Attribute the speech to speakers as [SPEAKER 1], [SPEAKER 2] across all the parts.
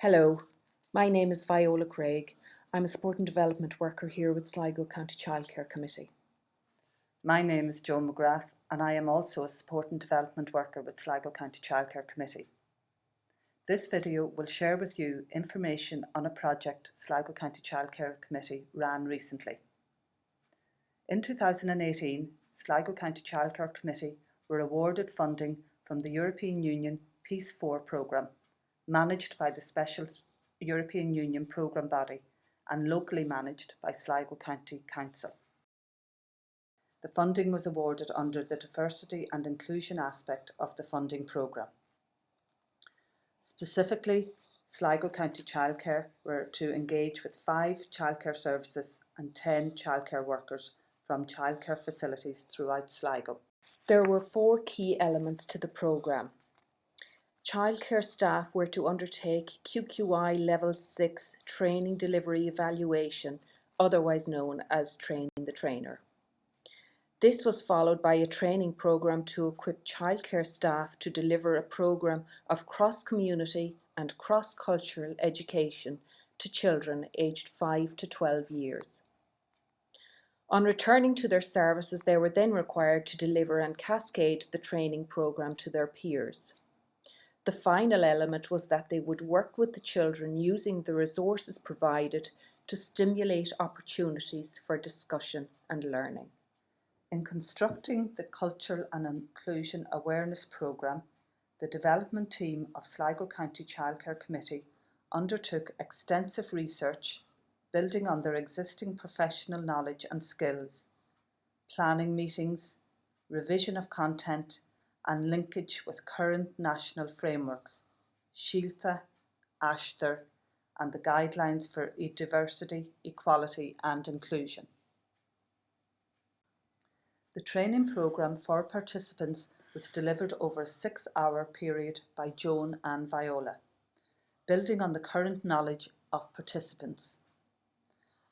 [SPEAKER 1] Hello, my name is Viola Craig. I'm a Sport and Development Worker here with Sligo County Childcare Committee.
[SPEAKER 2] My name is Joan McGrath and I am also a Support and Development Worker with Sligo County Childcare Committee. This video will share with you information on a project Sligo County Childcare Committee ran recently. In 2018, Sligo County Childcare Committee were awarded funding from the European Union PEACE IV Programme, managed by the Special European Union Programme body and locally managed by Sligo County Council. The funding was awarded under the diversity and inclusion aspect of the funding programme. Specifically, Sligo County Childcare were to engage with 5 childcare services and 10 childcare workers from childcare facilities throughout Sligo.
[SPEAKER 1] There were 4 key elements to the programme. Childcare staff were to undertake QQI Level 6 Training Delivery Evaluation, otherwise known as Train the Trainer. This was followed by a training programme to equip childcare staff to deliver a programme of cross-community and cross-cultural education to children aged 5 to 12 years. On returning to their services, they were then required to deliver and cascade the training programme to their peers. The final element was that they would work with the children using the resources provided to stimulate opportunities for discussion and learning.
[SPEAKER 2] In constructing the Cultural and Inclusion Awareness Programme, the development team of Sligo County Childcare Committee undertook extensive research, building on their existing professional knowledge and skills, planning meetings, revision of content, and linkage with current national frameworks, Síolta, Aistir, and the guidelines for diversity, equality and inclusion. The training programme for participants was delivered over a 6-hour period by Joan and Viola, building on the current knowledge of participants.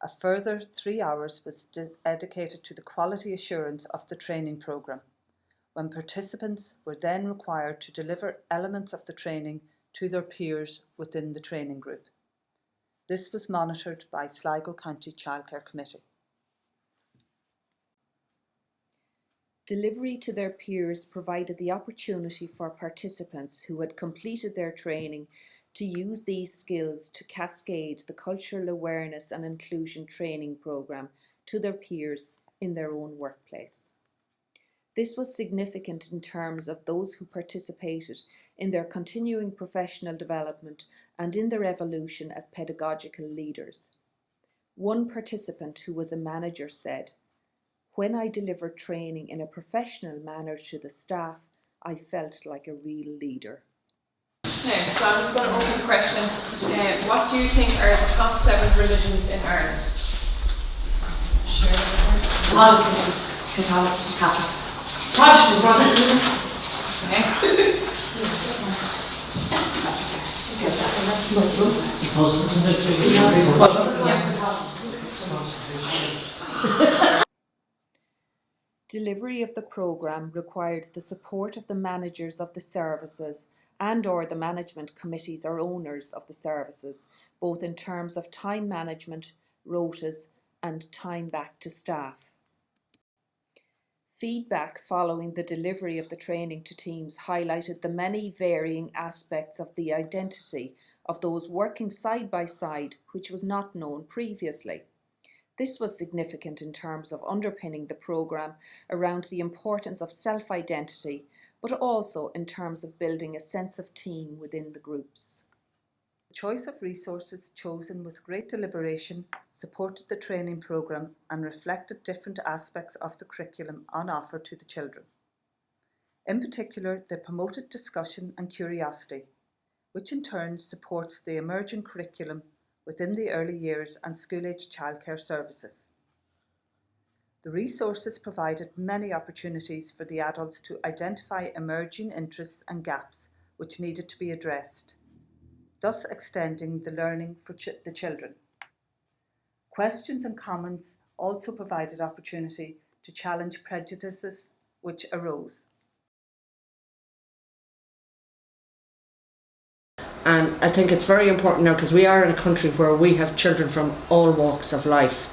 [SPEAKER 2] A further 3 hours was dedicated to the quality assurance of the training programme, when participants were then required to deliver elements of the training to their peers within the training group. This was monitored by Sligo County Childcare Committee.
[SPEAKER 1] Delivery to their peers provided the opportunity for participants who had completed their training to use these skills to cascade the Cultural Awareness and Inclusion Training Programme to their peers in their own workplace. This was significant in terms of those who participated in their continuing professional development and in their evolution as pedagogical leaders. One participant who was a manager said, "When I delivered training in a professional manner to the staff, I felt like a real leader."
[SPEAKER 3] Okay, so I'm just going to open the question. What do you think are the top 7 religions in Ireland?
[SPEAKER 4] Sure. Catholicism, Catholics. Protestants.
[SPEAKER 3] Okay.
[SPEAKER 1] Delivery of the programme required the support of the managers of the services and/or the management committees or owners of the services, both in terms of time management, rotas and time back to staff. Feedback following the delivery of the training to teams highlighted the many varying aspects of the identity of those working side by side, which was not known previously. This was significant in terms of underpinning the programme around the importance of self-identity, but also in terms of building a sense of team within the groups.
[SPEAKER 2] The choice of resources chosen with great deliberation supported the training programme and reflected different aspects of the curriculum on offer to the children. In particular, they promoted discussion and curiosity, which in turn supports the emerging curriculum within the early years and school-age childcare services. The resources provided many opportunities for the adults to identify emerging interests and gaps which needed to be addressed, thus extending the learning for the children. Questions and comments also provided opportunity to challenge prejudices which arose.
[SPEAKER 5] And I think it's very important now, because we are in a country where we have children from all walks of life,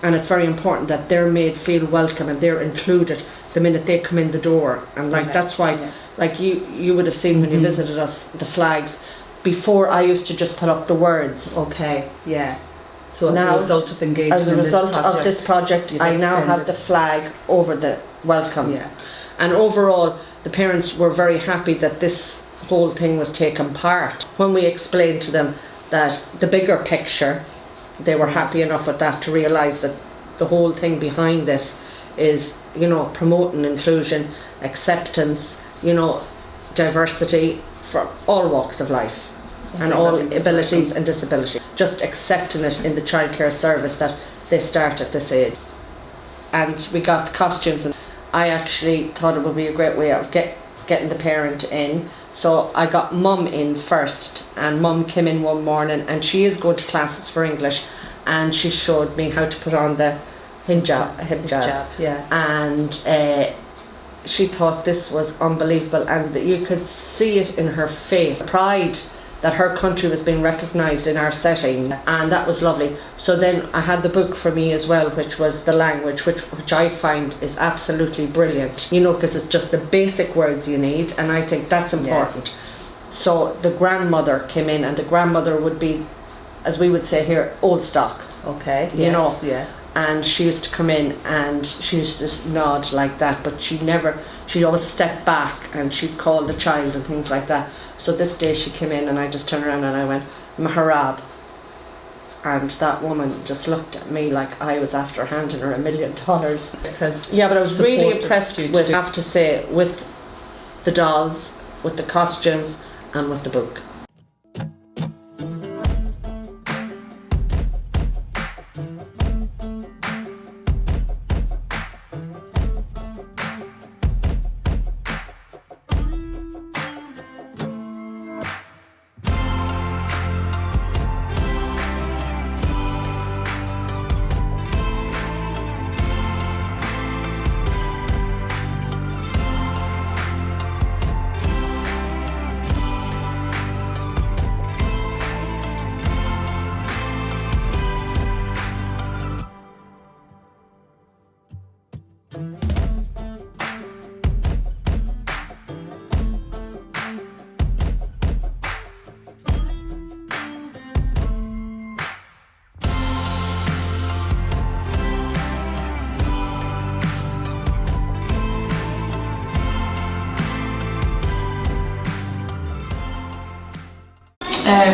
[SPEAKER 5] and it's very important that they're made feel welcome and they're included the minute they come in the door. And like that's why, like you would have seen when you visited us, the flags. Before, I used to just put up the words.
[SPEAKER 2] Okay, yeah. So as
[SPEAKER 5] Now,
[SPEAKER 2] a result of engaging
[SPEAKER 5] as a result of this project, I now have the flag over the welcome.
[SPEAKER 2] Yeah.
[SPEAKER 5] And overall, the parents were very happy that this whole thing was taken part. When we explained to them that the bigger picture, they were happy enough with that to realise that the whole thing behind this is, you know, promoting inclusion, acceptance, you know, diversity for all walks of life and all abilities and disabilities. Just accepting it in the childcare service that they start at this age. And we got the costumes, and I actually thought it would be a great way of getting the parent in. So I got Mum in first, and Mum came in one morning, and she is going to classes for English, and she showed me how to put on the hijab.
[SPEAKER 2] Yeah.
[SPEAKER 5] And she thought this was unbelievable, and you could see it in her face. Pride that her country was being recognised in our setting, and that was lovely. So then I had the book for me as well, which was the language, which I find is absolutely brilliant, you know, because it's just the basic words you need, and I think that's important. So the grandmother came in, and the grandmother would be, as we would say here, old stock.
[SPEAKER 2] Okay.
[SPEAKER 5] You know.
[SPEAKER 2] Yeah.
[SPEAKER 5] And she used to come in and she used to just nod like that, but she'd always step back and she'd call the child and things like that. So this day she came in and I just turned around and I went, Maharab. And that woman just looked at me like I was after handing her $1 million.
[SPEAKER 2] Because
[SPEAKER 5] yeah, but I was really impressed with, I have to say, with the dolls, with the costumes and with the book.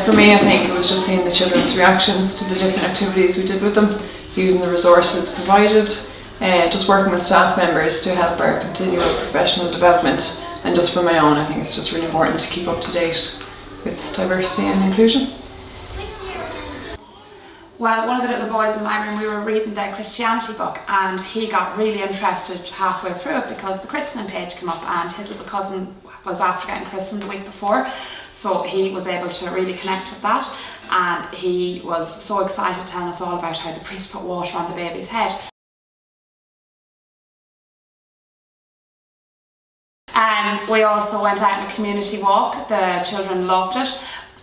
[SPEAKER 3] For me, I think it was just seeing the children's reactions to the different activities we did with them, using the resources provided, just working with staff members to help our continual professional development, and just for my own, I think it's just really important to keep up to date with diversity and inclusion.
[SPEAKER 4] Well, one of the little boys in my room, we were reading the Christianity book, and he got really interested halfway through it because the christening page came up and his little cousin was after getting christened the week before, so he was able to really connect with that, and he was so excited telling us all about how the priest put water on the baby's head. We also went out on a community walk. The children loved it.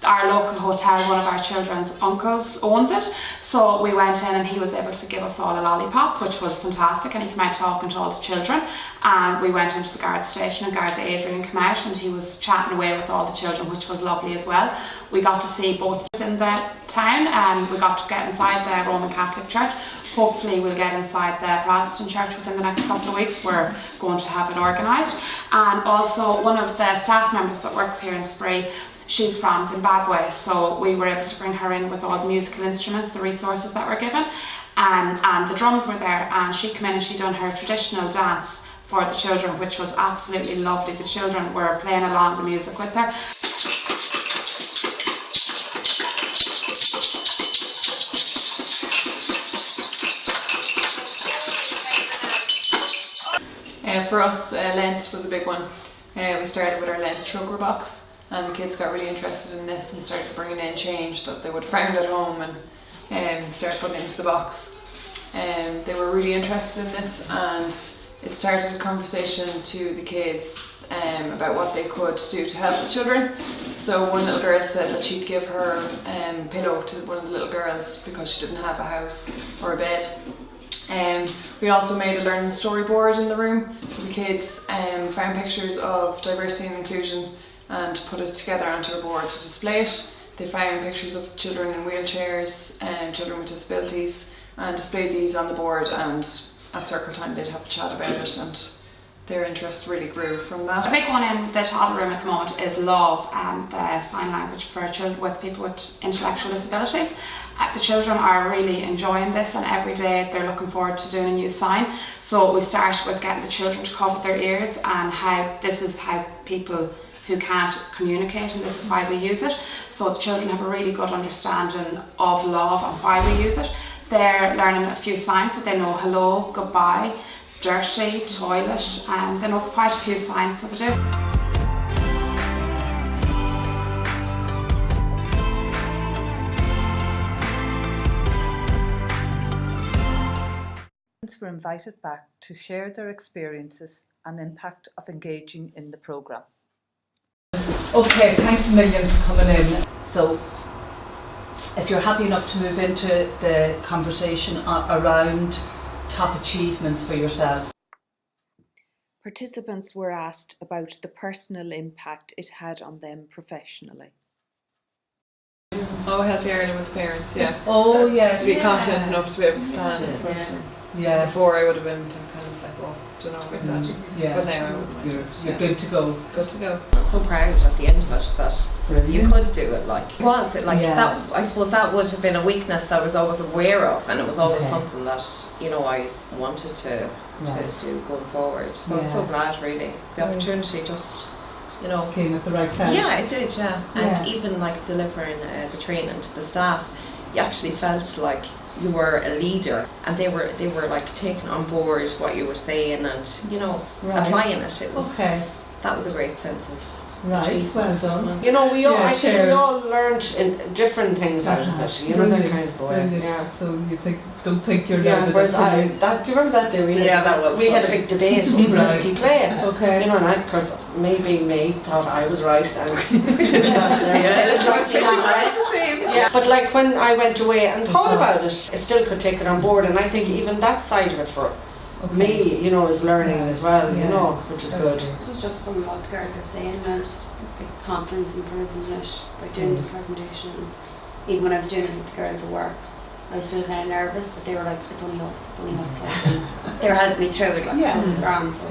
[SPEAKER 4] Our local hotel, one of our children's uncles owns it, so we went in and he was able to give us all a lollipop, which was fantastic, and he came out talking to all the children, and we went into the guard station and Garda Adrian came out and he was chatting away with all the children, which was lovely as well. We got to see both in the town, and we got to get inside the Roman Catholic Church. Hopefully we'll get inside the Protestant church within the next couple of weeks. We're going to have it organised. And also one of the staff members that works here in Spray, she's from Zimbabwe, so we were able to bring her in with all the musical instruments, the resources that were given, and the drums were there, and she came in and she done her traditional dance for the children, which was absolutely lovely. The children were playing along the music with her.
[SPEAKER 3] For us, Lent was a big one. We started with our Lent sugar box, and the kids got really interested in this and started bringing in change that they would have found at home and start putting it into the box. They were really interested in this, and it started a conversation to the kids about what they could do to help the children. So one little girl said that she'd give her pillow to one of the little girls because she didn't have a house or a bed. We also made a learning storyboard in the room, so the kids found pictures of diversity and inclusion and put it together onto a board to display it. They found pictures of children in wheelchairs and children with disabilities and displayed these on the board, and at circle time they'd have a chat about it, and their interest really grew from that.
[SPEAKER 4] A big one in the toddler room at the moment is love and the sign language for children with people with intellectual disabilities. The children are really enjoying this, and every day they're looking forward to doing a new sign. So we start with getting the children to cover their ears, and how this is how people who can't communicate, and this is why we use it. So the children have a really good understanding of love and why we use it. They're learning a few signs, so they know hello, goodbye, dirty, toilet, and they know quite a few signs, so they do.
[SPEAKER 2] Parents were invited back to share their experiences and impact of engaging in the programme.
[SPEAKER 6] Okay, thanks a million for coming in. So, if you're happy enough to move into the conversation around top achievements for yourselves.
[SPEAKER 1] Participants were asked about the personal impact it had on them professionally.
[SPEAKER 3] Oh, healthy Ireland with the parents, yeah.
[SPEAKER 6] Oh, yes.
[SPEAKER 3] To be confident enough to be able to stand in front of them.
[SPEAKER 6] Yeah.
[SPEAKER 3] Before I would have been kind of like, oh, don't know about that.
[SPEAKER 6] Yeah.
[SPEAKER 3] But now I wouldn't mind.
[SPEAKER 6] You're good to go.
[SPEAKER 3] Good to go.
[SPEAKER 7] I'm so proud at the end of it that
[SPEAKER 6] Brilliant.
[SPEAKER 7] you could do it. Like, was it like
[SPEAKER 6] Yeah.
[SPEAKER 7] that? I suppose that would have been a weakness that I was always aware of, and it was always
[SPEAKER 6] Okay.
[SPEAKER 7] something that I wanted to do going forward. So I'm so
[SPEAKER 6] Yeah.
[SPEAKER 7] glad, really, the opportunity just
[SPEAKER 6] Came at the right time.
[SPEAKER 7] Yeah, it did. Yeah, and
[SPEAKER 6] Yeah.
[SPEAKER 7] even like delivering the training to the staff, you actually felt like you were a leader, and they were like taking on board what you were saying and
[SPEAKER 6] Right.
[SPEAKER 7] applying it. It was that was a great sense of
[SPEAKER 6] Right,
[SPEAKER 7] achievement,
[SPEAKER 6] well
[SPEAKER 7] wasn't
[SPEAKER 6] done.
[SPEAKER 7] it?
[SPEAKER 5] You know, we all,
[SPEAKER 6] Yeah,
[SPEAKER 5] I think we
[SPEAKER 6] sure.
[SPEAKER 5] all learned different things out of it, you know, that kind of way.
[SPEAKER 6] Brilliant.
[SPEAKER 5] Yeah.
[SPEAKER 6] So you don't think you're
[SPEAKER 5] Yeah,
[SPEAKER 6] learning
[SPEAKER 5] whereas
[SPEAKER 6] it.
[SPEAKER 5] do you remember that day we had,
[SPEAKER 7] Yeah, that was
[SPEAKER 5] we had a
[SPEAKER 7] funny.
[SPEAKER 5] big debate over
[SPEAKER 6] Right.
[SPEAKER 5] risky playing.
[SPEAKER 6] Okay.
[SPEAKER 5] You know, and of course, maybe me thought I was right, and yeah. But like when I went away and thought about it, I still could take it on board, and I think even that side of it for me, you know, is learning as well, you know, which is good.
[SPEAKER 8] It was just from what the girls are saying, and it's big confidence improving it by doing the presentation. Even when I was doing it with the girls at work, I was still kind of nervous, but they were like, it's only us, like, and they were helping me through it, like, so the ground, so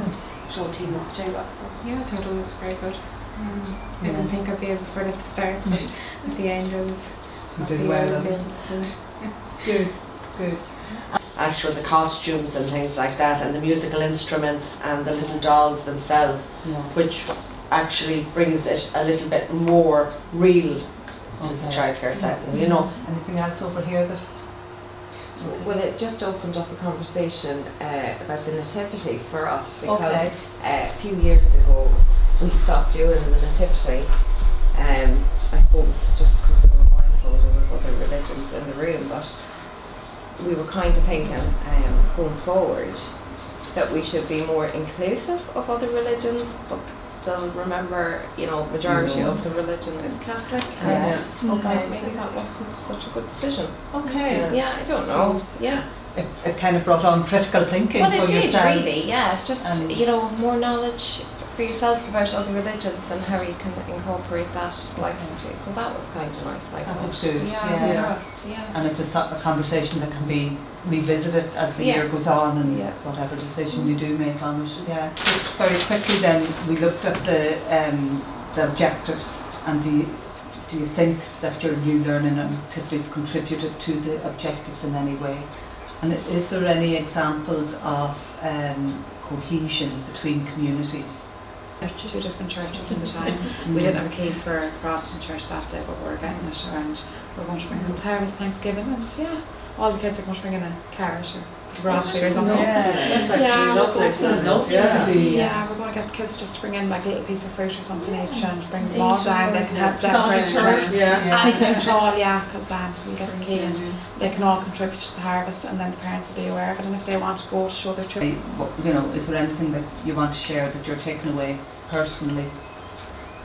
[SPEAKER 8] showed teamwork too, like, so.
[SPEAKER 9] Yeah, I thought it was very good. I didn't think I'd be able for it at the start, but at the end I was
[SPEAKER 6] You did
[SPEAKER 9] happy
[SPEAKER 6] well
[SPEAKER 9] I was
[SPEAKER 6] on it.
[SPEAKER 9] able to.
[SPEAKER 6] Good.
[SPEAKER 5] Actually, the costumes and things like that, and the musical instruments and the little dolls themselves,
[SPEAKER 6] Yeah.
[SPEAKER 5] which actually brings it a little bit more real to the childcare setting, you know.
[SPEAKER 6] Anything else over here that?
[SPEAKER 7] Well, it just opened up a conversation about the nativity for us, because
[SPEAKER 6] Okay.
[SPEAKER 7] a few years ago we stopped doing the nativity. I suppose just because we were mindful there was other religions in the room, but we were kind of thinking going forward that we should be more inclusive of other religions, but still remember, majority of the religion is Catholic, and
[SPEAKER 6] Okay.
[SPEAKER 7] maybe that wasn't such a good decision.
[SPEAKER 6] Okay.
[SPEAKER 7] Yeah, I don't know. Yeah.
[SPEAKER 6] It kind of brought on critical thinking
[SPEAKER 7] Well,
[SPEAKER 6] for
[SPEAKER 7] it did
[SPEAKER 6] yourselves.
[SPEAKER 7] really, yeah. Just
[SPEAKER 6] And-
[SPEAKER 7] more knowledge for yourself about other religions and how you can incorporate that, like into. So that was kind of nice. Like
[SPEAKER 6] That was good,
[SPEAKER 7] Yeah,
[SPEAKER 6] yeah.
[SPEAKER 7] for us. Yeah.
[SPEAKER 6] And it's a conversation that can be revisited as the
[SPEAKER 7] Yeah.
[SPEAKER 6] year goes on, and
[SPEAKER 7] Yeah.
[SPEAKER 6] whatever decision you do make on it. Yeah. Just very quickly then, we looked at the objectives, and do you think that your new learning activities contributed to the objectives in any way? And is there any examples of cohesion between communities?
[SPEAKER 9] Two different churches in the town. We didn't have a key for the Protestant church that day, but we're getting it, and we're going to bring them to Harvest Thanksgiving, and all the kids are going to bring in a carrot or broccoli or something.
[SPEAKER 5] That's actually
[SPEAKER 9] Yeah,
[SPEAKER 5] lovely.
[SPEAKER 9] that's
[SPEAKER 5] isn't it?
[SPEAKER 6] lovely.
[SPEAKER 9] Yeah, we're going to get the kids just to bring in like a little piece of fruit or something each and bring them all down. They can help decorate the church.
[SPEAKER 5] Yeah.
[SPEAKER 9] And they can all, because we get the key and they can all contribute to the harvest, and then the parents will be aware of it, and if they want to go to show their children.
[SPEAKER 6] Is there anything that you want to share that you're taking away personally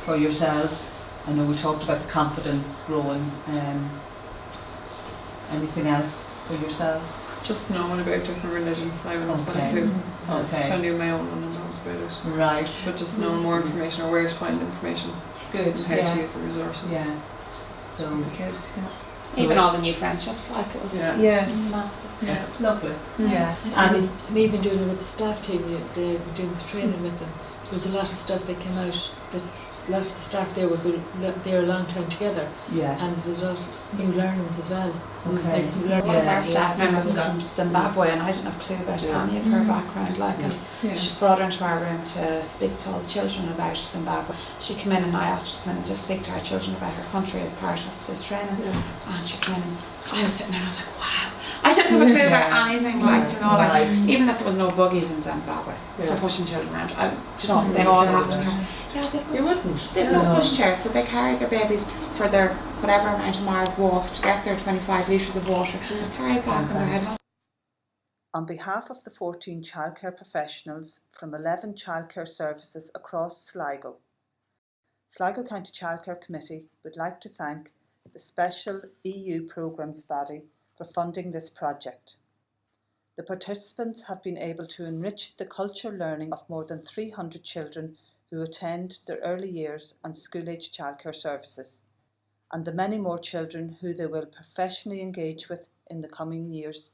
[SPEAKER 6] for yourselves? I know we talked about the confidence growing. Anything else for yourselves?
[SPEAKER 3] Just knowing about different religions, I wouldn't have
[SPEAKER 6] Okay.
[SPEAKER 3] a clue. I'll
[SPEAKER 6] Okay.
[SPEAKER 3] tell you my own one and knows about it.
[SPEAKER 6] Right.
[SPEAKER 3] But just knowing more information or where to find information
[SPEAKER 6] Good.
[SPEAKER 3] and how
[SPEAKER 6] Yeah.
[SPEAKER 3] to use the resources.
[SPEAKER 6] Yeah. So
[SPEAKER 3] with the kids,
[SPEAKER 4] Even all the new friendships, like it was
[SPEAKER 6] yeah.
[SPEAKER 4] massive.
[SPEAKER 3] Yeah.
[SPEAKER 6] Lovely.
[SPEAKER 4] Mm.
[SPEAKER 6] Yeah.
[SPEAKER 10] And even doing it with the staff team, they were doing the training with them. There was a lot of stuff that came out that a lot of the staff there would be there a long time together,
[SPEAKER 6] Yes.
[SPEAKER 10] and there's a lot of new learnings as well.
[SPEAKER 6] Okay.
[SPEAKER 10] Like, you learn
[SPEAKER 4] One of
[SPEAKER 6] Yeah.
[SPEAKER 4] our staff members was from
[SPEAKER 10] Yeah.
[SPEAKER 4] Zimbabwe, and I didn't have a clue about
[SPEAKER 6] Yeah.
[SPEAKER 4] any of her background. Like, and
[SPEAKER 3] Yeah.
[SPEAKER 4] she brought her into our room to speak to all the children about Zimbabwe. She came in and I asked her to come in and just speak to our children about her country as part of this training. And she came in and I was sitting there and I was like, wow. I didn't have a clue about anything, like, you know, like,
[SPEAKER 6] Right.
[SPEAKER 4] even that there was no buggies in Zimbabwe for pushing children around. You know, they all have to carry. Yeah,
[SPEAKER 5] You wouldn't.
[SPEAKER 4] they've no pushchairs, so they carry their babies for their whatever amount of miles walk to get their 25 litres of water, carry it back on their head.
[SPEAKER 2] On behalf of the 14 childcare professionals from 11 childcare services across Sligo, Sligo County Childcare Committee would like to thank the Special EU Programmes Body for funding this project. The participants have been able to enrich the cultural learning of more than 300 children who attend their early years and school-age childcare services, and the many more children who they will professionally engage with in the coming years.